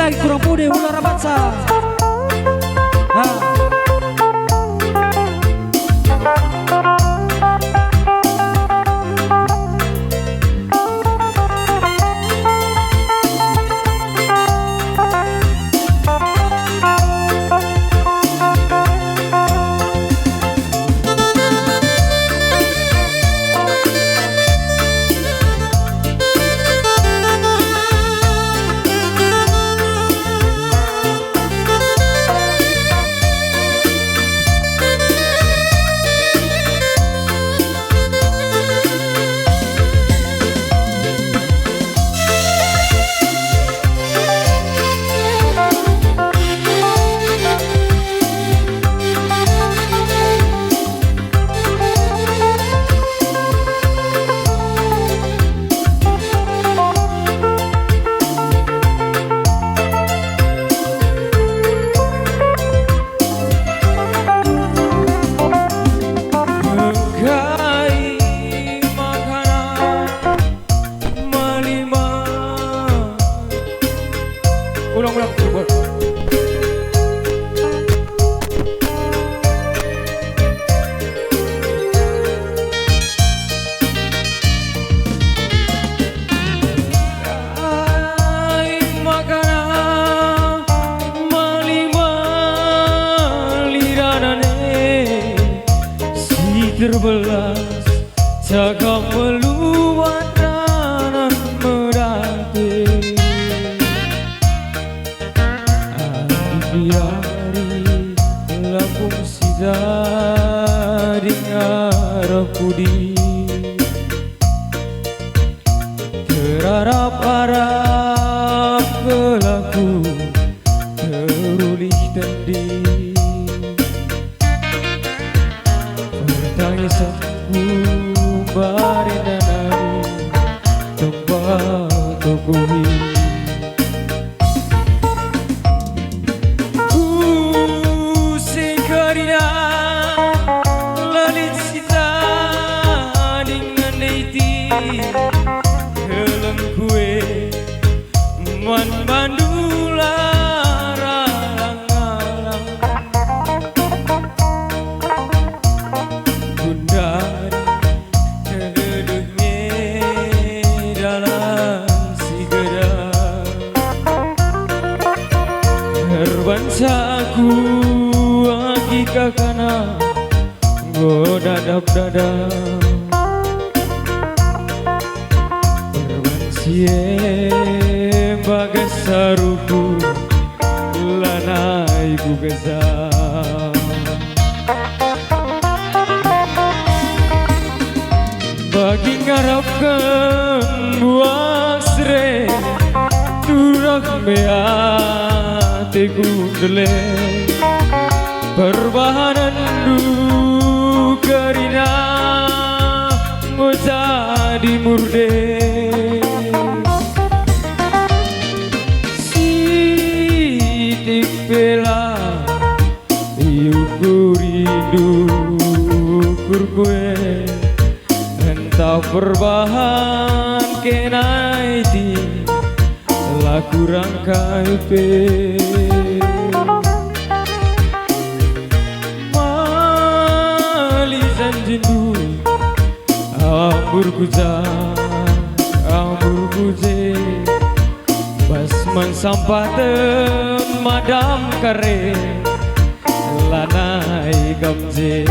lagi kurang pudi ular rabatsa. Ulang-ulang coba. Terbelas jaga meluat dan merati biari lapung sida dengar pudi terharap-harap kelaku terulih tendi tangisanku barendanari tempat tokohi sekarina lalit sita dengan deiti helm kue man bandula bansaku agi kakana godadap dada berbansie bagas saruku lana ibu geza bagi ngarapkan buah sre turak bea tegundele perbahanan du karina ngojadi murde sitik pela yukuri dukur kue entah perbahan kenaiti laku rangkai pe malisan jindu ambur kuze basman sampaten madam kare lanai gamje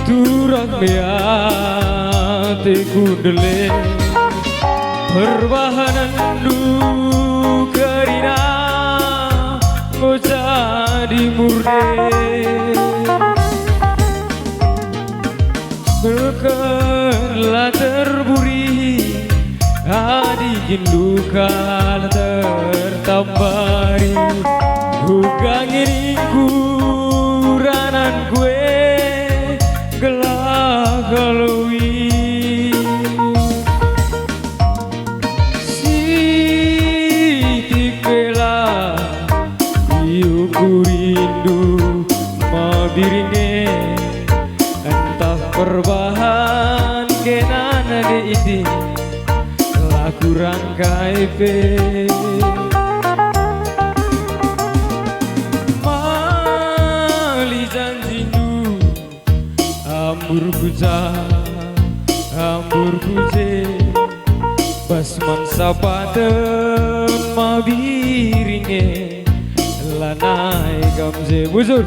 turak beate kudele perbahanan du kerina jadi murni berkelah terburi adi jindukan tertabari hugang ini kuranan gue gelah galui rindu mabiringe entah perbahan genana de iti telah kurang kaipe mali janjindu ambur kuja ambur kuje basman sabaten mabiringe lanai gamze buzur